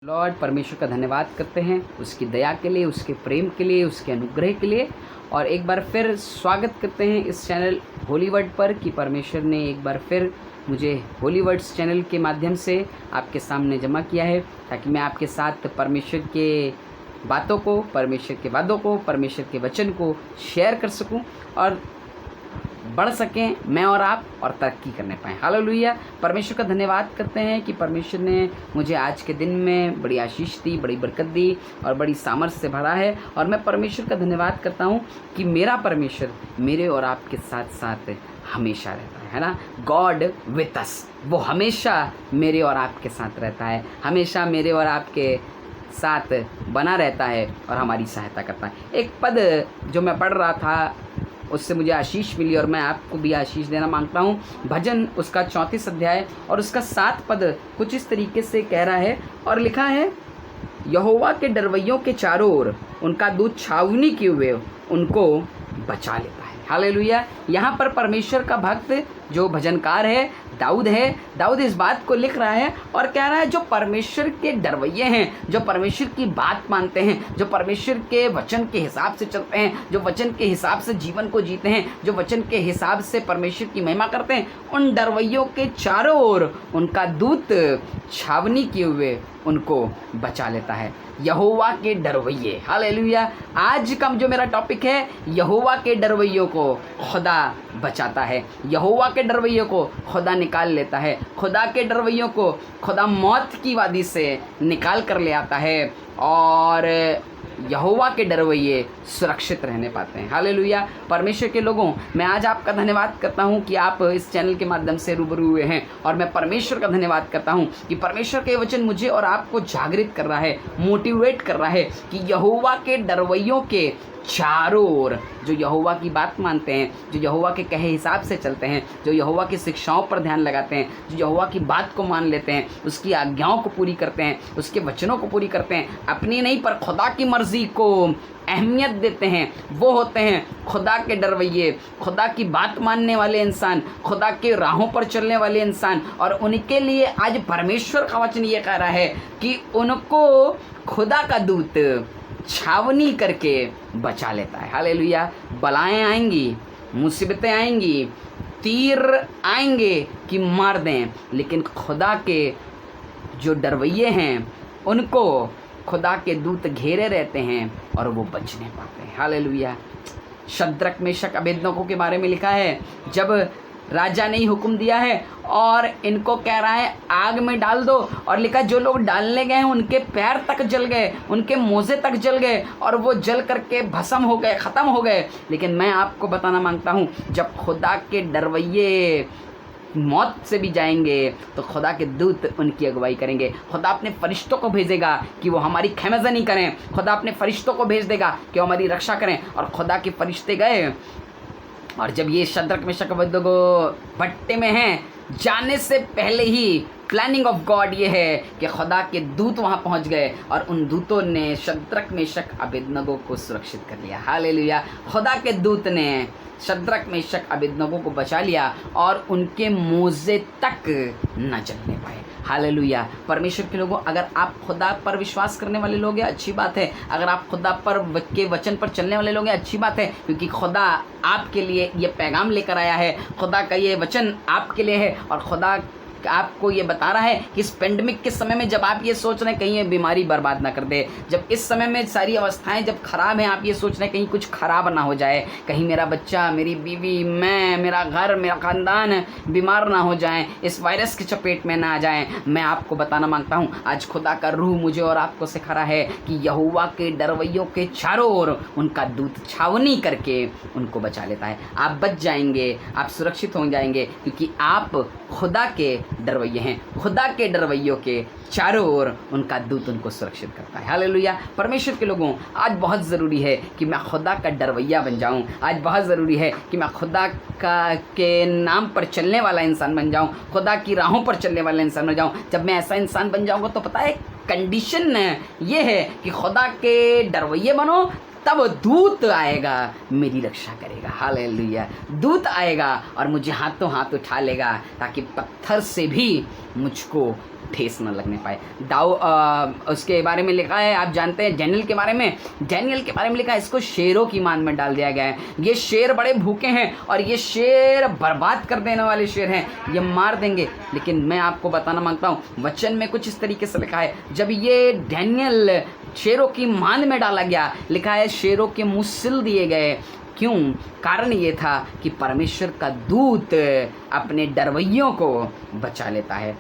Lord परमेश्वर का धन्यवाद करते हैं उसकी दया के लिए, उसके प्रेम के लिए, उसके अनुग्रह के लिए। और एक बार फिर स्वागत करते हैं इस चैनल होली वर्ड पर कि परमेश्वर ने एक बार फिर मुझे होली वर्ड्स चैनल के माध्यम से आपके सामने जमा किया है ताकि मैं आपके साथ परमेश्वर के बातों को, परमेश्वर के वादों को, परमेश्वर के वचन को शेयर कर सकूं और बढ़ सकें मैं और आप और तरक्की करने पाएँ। हालेलुया। परमेश्वर का धन्यवाद करते हैं कि परमेश्वर ने मुझे आज के दिन में बड़ी आशीष दी, बड़ी बरकत दी और बड़ी सामर्थ्य से भरा है। और मैं परमेश्वर का धन्यवाद करता हूँ कि मेरा परमेश्वर मेरे और आपके साथ साथ हमेशा रहता है ना। गॉड विथ अस, वो हमेशा मेरे और आपके साथ रहता है, हमेशा मेरे और आपके साथ बना रहता है और हमारी सहायता करता है। एक पद जो मैं पढ़ रहा था उससे मुझे आशीष मिली और मैं आपको भी आशीष देना मांगता हूँ। भजन उसका 34 अध्याय और उसका 7 पद कुछ इस तरीके से कह रहा है और लिखा है, यहोवा के डरवैयों के चारों ओर उनका दूत छावनी किए हुए उनको बचा लेता है। हालेलुया। यहाँ पर परमेश्वर का भक्त जो भजनकार है दाऊद है, दाऊद इस बात को लिख रहा है और कह रहा है जो परमेश्वर के डरवैये हैं, जो परमेश्वर की बात मानते हैं, जो परमेश्वर के वचन के हिसाब से चलते हैं, जो वचन के हिसाब से जीवन को जीते हैं, जो वचन के हिसाब से परमेश्वर की महिमा करते हैं, उन डरवैयों के चारों ओर उनका दूत छावनी किए हुए उनको बचा लेता है। यहोवा के डरवैये। हालेलुया। आज का जो मेरा टॉपिक है, यहोवा के डरवैयों को खुदा बचाता है, यहोवा के डरवैयों को खुदा निकाल लेता है, खुदा के डरवैयों को खुदा मौत की वादी से निकाल कर ले आता है और यहोवा के डरवैये सुरक्षित रहने पाते हैं। हालेलुया। परमेश्वर के लोगों, मैं आज आपका धन्यवाद करता हूं कि आप इस चैनल के माध्यम से रूबरू हुए हैं और मैं परमेश्वर का धन्यवाद करता हूं कि परमेश्वर के वचन मुझे और आपको जागृत कर रहा है, मोटिवेट कर रहा है कि यहोवा के डरवैयों के चारों ओर जो यहोवा की बात मानते हैं, जो यहोवा के कहे हिसाब से चलते हैं, जो यहोवा की शिक्षाओं पर ध्यान लगाते हैं, जो यहोवा की बात को मान लेते हैं, उसकी आज्ञाओं को पूरी करते हैं, उसके वचनों को पूरी करते हैं, अपनी नहीं पर खुदा की मर्जी को अहमियत देते हैं, वो होते हैं खुदा के डरवैये, खुदा की बात मानने वाले इंसान, खुदा के राहों पर चलने वाले इंसान। और उनके लिए आज परमेश्वर का वचन ये कह रहा है कि उनको खुदा का दूत छावनी करके बचा लेता है। हालेलुया। बलाएं आएंगी, मुसीबतें आएंगी, तीर आएंगे कि मार दें, लेकिन खुदा के जो डरवैये हैं उनको खुदा के दूत घेरे रहते हैं और वो बच नहीं पाते हैं। हालेलुया। शद्रक मेशक अबेदनगो के बारे में लिखा है, जब राजा ने ही हुक्म दिया है और इनको कह रहा है आग में डाल दो, और लिखा जो लोग डालने गए हैं उनके पैर तक जल गए, उनके मोजे तक जल गए और वो जल करके भस्म हो गए, ख़त्म हो गए। लेकिन मैं आपको बताना मांगता हूँ, जब खुदा के डरवैये मौत से भी जाएंगे तो खुदा के दूत उनकी अगुवाई करेंगे। खुदा अपने फरिश्तों को भेजेगा कि वो हमारी खैमज़नी करें, खुदा अपने फरिश्तों को भेज देगा कि वो हमारी रक्षा करें। और खुदा के फरिश्ते गए और जब ये शद्रक मेशक अबेदनगो भट्टे में हैं, जाने से पहले ही प्लानिंग ऑफ गॉड ये है कि खुदा के दूत वहाँ पहुँच गए और उन दूतों ने शद्रक मेशक अबेदनगो को सुरक्षित कर लिया। हालेलुया। खुदा के दूत ने शद्रक मेशक अबेदनगो को बचा लिया और उनके मोजे तक न जलने पाए। हालेलुया। परमेश्वर के लोगों, अगर आप खुदा पर विश्वास करने वाले लोग हैं अच्छी बात है, अगर आप खुदा पर के वचन पर चलने वाले लोग हैं अच्छी बात है, क्योंकि खुदा आपके लिए ये पैगाम लेकर आया है, खुदा का ये वचन आपके लिए है और खुदा आपको ये बता रहा है कि इस पेंडेमिक के समय में जब आप ये सोच रहे हैं कहीं ये बीमारी बर्बाद ना कर दे, जब इस समय में सारी अवस्थाएं जब खराब हैं, आप ये सोच रहे हैं कहीं कुछ खराब ना हो जाए, कहीं मेरा बच्चा, मेरी बीवी, मैं, मेरा घर, मेरा ख़ानदान बीमार ना हो जाएं, इस वायरस की चपेट में ना आ जाएं, मैं आपको बताना मांगता हूँ आज खुदा का रूह मुझे और आपको सिखा रहा है कि यहोवा के डरवैयों के चारों ओर उनका दूत छावनी करके उनको बचा लेता है। आप बच जाएंगे, आप सुरक्षित हो जाएंगे, क्योंकि आप खुदा के डरवैये हैं। खुदा के डरवैयों के चारों ओर उनका दूत उनको सुरक्षित करता है। हालेलुया। परमेश्वर के लोगों, आज बहुत ज़रूरी है कि मैं खुदा का डरवैया बन जाऊं। आज बहुत ज़रूरी है कि मैं खुदा का के नाम पर चलने वाला इंसान बन जाऊं, खुदा की राहों पर चलने वाला इंसान बन जाऊं। जब मैं ऐसा इंसान बन जाऊंगा तो पता है कंडीशन ये है कि खुदा के डरवैये बनो, तब दूत आएगा, मेरी रक्षा करेगा। हालेलुया। दूत आएगा और मुझे हाथों हाथ उठा लेगा ताकि पत्थर से भी मुझको ठेस न लगने पाए। उसके बारे में लिखा है, आप जानते हैं डैनियल के बारे में लिखा है, इसको शेरों की मान में डाल दिया गया है। ये शेर बड़े भूखे हैं और ये शेर बर्बाद कर देने वाले शेर हैं, ये मार देंगे। लेकिन मैं आपको बताना मांगता हूँ, वचन में कुछ इस तरीके से लिखा है, जब ये डैनियल शेरों की मान में डाला गया, लिखा है शेरों के मुंह सिल दिए गए। क्यों? कारण ये था कि परमेश्वर का दूत अपने डरवैयों को बचा लेता है।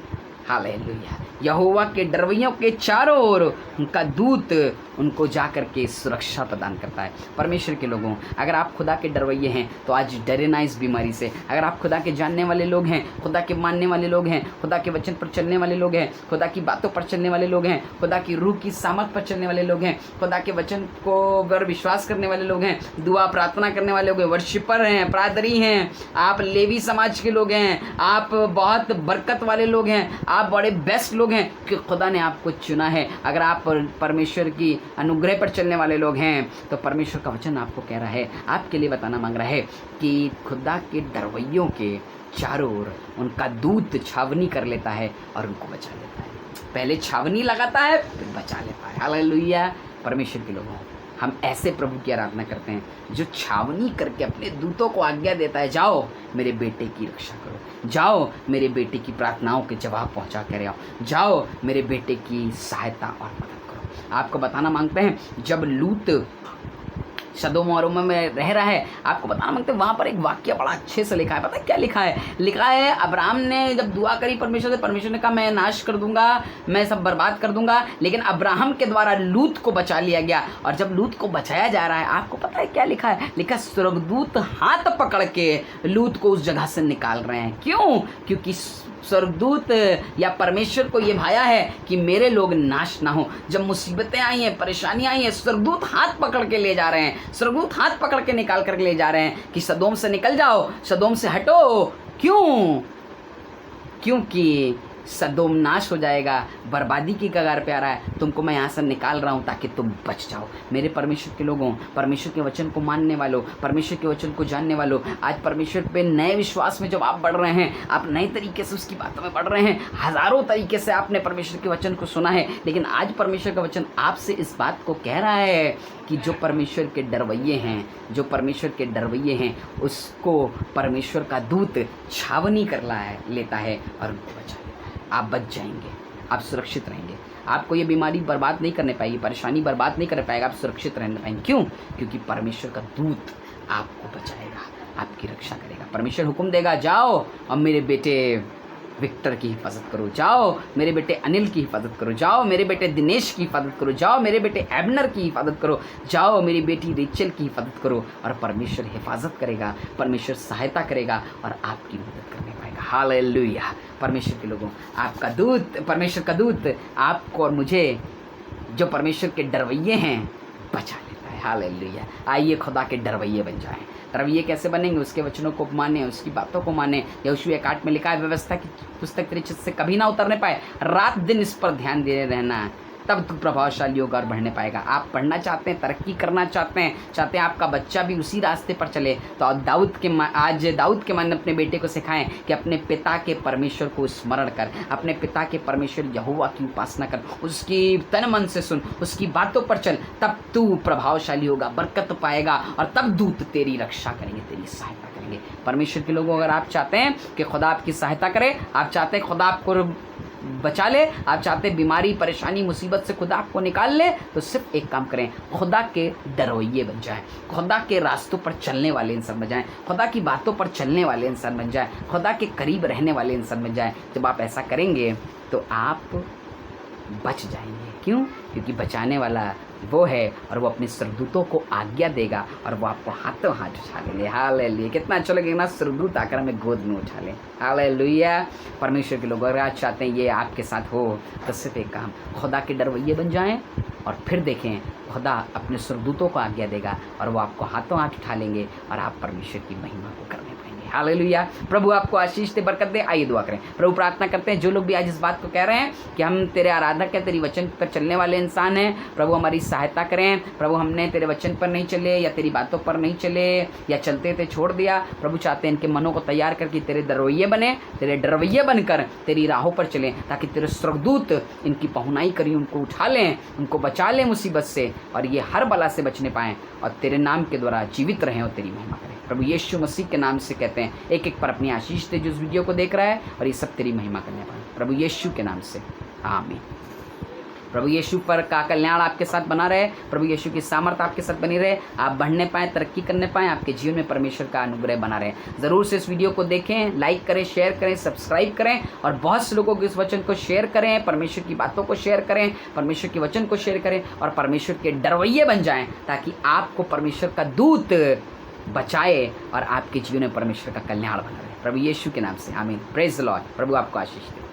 हालेलुया। यहोवा के डरवैयों के चारों ओर उनका दूत उनको जा कर के सुरक्षा प्रदान करता है। परमेश्वर के लोगों, अगर आप खुदा के डरवैये हैं तो आज डरे ना इस बीमारी से। अगर आप खुदा के जानने वाले लोग हैं, खुदा के मानने वाले लोग हैं, खुदा के वचन पर चलने वाले लोग हैं, खुदा की बातों पर चलने वाले लोग हैं, खुदा की रूह की सामर्थ पर चलने वाले लोग हैं, खुदा के वचन को पर विश्वास करने वाले लोग हैं, दुआ प्रार्थना करने वाले लोग हैं, वर्शिपर हैं, प्रार्थनी हैं, आप लेवी समाज के लोग हैं, आप बहुत बरकत वाले लोग हैं, आप बड़े बेस्ट लोग हैं कि खुदा ने आपको चुना है। अगर आप परमेश्वर की अनुग्रह पर चलने वाले लोग हैं तो परमेश्वर का वचन आपको कह रहा है, आपके लिए बताना मांग रहा है कि खुदा के डरवैयों के चारों ओर उनका दूत छावनी कर लेता है और उनको बचा लेता है। पहले छावनी लगाता है फिर बचा लेता है। हालेलुया। परमेश्वर के लोगों, हम ऐसे प्रभु की आराधना करते हैं जो छावनी करके अपने दूतों को आज्ञा देता है, जाओ मेरे बेटे की रक्षा करो, जाओ मेरे बेटे की प्रार्थनाओं के जवाब पहुंचा कर आओ, जाओ मेरे बेटे की सहायता और मदद करो। आपको बताना मांगते हैं, जब लूत सदोम और उम्मा में रह रहा है, आपको बताना मांगते हैं, वहाँ पर एक वाक्य बड़ा अच्छे से लिखा है। पता है क्या लिखा है? लिखा है, अब्राहम ने जब दुआ करी परमेश्वर से, परमेश्वर ने कहा मैं नाश कर दूंगा, मैं सब बर्बाद कर दूंगा, लेकिन अब्राहम के द्वारा लूत को बचा लिया गया। और जब लूत को बचाया जा रहा है, आपको पता है क्या लिखा है? लिखा स्वर्गदूत हाथ पकड़ के लूत को उस जगह से निकाल रहे हैं। क्यों? क्योंकि स्वर्गदूत या परमेश्वर को ये भाया है कि मेरे लोग नाश ना हो। जब मुसीबतें आई हैं, परेशानियां आई हैं, स्वर्गदूत हाथ पकड़ के ले जा रहे हैं, स्वर्गदूत हाथ पकड़ के निकाल कर ले जा रहे हैं कि सदोम से निकल जाओ, सदोम से हटो। क्यों? क्योंकि सदोम नाश हो जाएगा, बर्बादी की कगार पे आ रहा है, तुमको मैं यहाँ से निकाल रहा हूँ ताकि तुम बच जाओ। मेरे परमेश्वर के लोगों, परमेश्वर के वचन को मानने वालों, परमेश्वर के वचन को जानने वालों, आज परमेश्वर पे नए विश्वास में जब आप बढ़ रहे हैं, आप नए तरीके से उसकी बातों में बढ़ रहे हैं। हज़ारों तरीके से आपने परमेश्वर के वचन को सुना है, लेकिन आज परमेश्वर का वचन आपसे इस बात को कह रहा है कि जो परमेश्वर के डरवैये हैं, जो परमेश्वर के डरवैये हैं, उसको परमेश्वर का दूत छावनी कर लेता है और उनको बचा। आप बच जाएंगे, आप सुरक्षित रहेंगे, आपको ये बीमारी बर्बाद नहीं करने पाएगी, परेशानी बर्बाद नहीं कर पाएगा, आप सुरक्षित रहने पाएंगे। क्यों? क्योंकि परमेश्वर का दूत आपको बचाएगा, आपकी रक्षा करेगा। परमेश्वर हुक्म देगा, जाओ और मेरे बेटे विक्टर की हिफाजत करो, जाओ मेरे बेटे अनिल की हिफाजत करो, जाओ मेरे बेटे दिनेश की हिफाजत करो, जाओ मेरे बेटे एबनर की हिफाजत करो, जाओ मेरी बेटी रेचल की हिफाजत करो। और परमेश्वर हिफाजत करेगा, परमेश्वर सहायता करेगा और आपकी मदद करने पाएगा। हालेलुया। परमेश्वर के लोगों, आपका दूत, परमेश्वर का दूत आपको और मुझे, जो परमेश्वर के डरवैये हैं, बचा लेता है। हालेलुया। आइए खुदा के डरवैये बन जाएं। डरवैये कैसे बनेंगे? उसके वचनों को माने, उसकी बातों को माने। यहोशू 1:8 में लिखा है, व्यवस्था की पुस्तक तेरी चित्त से कभी ना उतरने पाए, रात दिन इस पर ध्यान दे रहना, तब तू प्रभावशाली होगा और बढ़ने पाएगा। आप पढ़ना चाहते हैं, तरक्की करना चाहते हैं आपका बच्चा भी उसी रास्ते पर चले, तो आज दाऊद के मन अपने बेटे को सिखाएं कि अपने पिता के परमेश्वर को स्मरण कर, अपने पिता के परमेश्वर यहोवा की उपासना कर, उसकी तन मन से सुन, उसकी बातों पर चल, तब तू प्रभावशाली होगा, बरकत पाएगा और तब दूत तेरी रक्षा करेंगे, तेरी सहायता करेंगे। परमेश्वर के लोगों, अगर आप चाहते हैं कि खुदा आपकी सहायता करे, आप चाहते हैं खुदा आपको बचा ले, आप चाहते हैं बीमारी परेशानी मुसीबत से खुदा आपको निकाल ले, तो सिर्फ एक काम करें, खुदा के डरवैये बन जाएं, खुदा के रास्तों पर चलने वाले इंसान बन जाएं, खुदा की बातों पर चलने वाले इंसान बन जाएं, खुदा के करीब रहने वाले इंसान बन जाएं। जब आप ऐसा करेंगे तो आप बच जाएंगे। क्यों? क्योंकि बचाने वाला वो है और वो अपने स्वर्गदूतों को आज्ञा देगा और वो आपको हाथों हाथ उठा लेंगे। हालेलुया। कितना अच्छा लगेगा ना, स्वर्गदूत आकर हमें गोद में उठा लें। हालेलुया। परमेश्वर के लोग, अगर आज चाहते हैं ये आपके साथ हो, तो सिर्फ एक काम, खुदा के डरवैये बन जाएं और फिर देखें खुदा अपने स्वर्गदूतों को आज्ञा देगा और वो आपको हाथों हाथ उठा लेंगे और आप परमेश्वर की महिमा को करने पाएंगे। हालेलुया। प्रभु आपको आशीष दे, बरकत दे। आइए दुआ करें। प्रभु प्रार्थना करते हैं जो लोग भी आज इस बात को कह रहे हैं कि हम तेरे आराधक हैं, तेरी वचन पर चलने वाले इंसान हैं, प्रभु हमारी सहायता करें। प्रभु हमने तेरे वचन पर नहीं चले या तेरी बातों पर नहीं चले या चलते थे छोड़ दिया। प्रभु चाहते हैं इनके मनों को तैयार करके तेरे दरवैये बने, तेरे डरवैये बनकर तेरी राहों पर चलें, ताकि तेरे स्वर्गदूत इनकी पहुनाई करें, उनको उठा लें, उनको बचा लें मुसीबत से, और ये हर बला से बचने पाएँ और तेरे नाम के द्वारा जीवित रहें और तेरी महिमा करें। प्रभु यीशु मसीह के नाम से कहते हैं, एक एक पर अपनी आशीष दे जो इस वीडियो को देख रहा है, और ये सब तेरी महिमा करने पाए। प्रभु यीशु के नाम से आमीन। प्रभु यीशु पर का कल्याण आपके साथ बना रहे, प्रभु यीशु की सामर्थ्य आपके साथ बनी रहे, आप बढ़ने पाएँ, तरक्की करने पाएँ, आपके जीवन में परमेश्वर का अनुग्रह बना रहे। ज़रूर से इस वीडियो को देखें, लाइक करें, शेयर करें, सब्सक्राइब करें, और बहुत से लोगों को इस वचन को शेयर करें, परमेश्वर की बातों को शेयर करें, परमेश्वर के वचन को शेयर करें, और परमेश्वर के डरवैये बन जाएँ, ताकि आपको परमेश्वर का दूत बचाए और आपके जीवन में परमेश्वर का कल्याण बना रहे। प्रभु यीशु के नाम से आमीन। Praise the Lord. प्रभु आपको आशीष दे।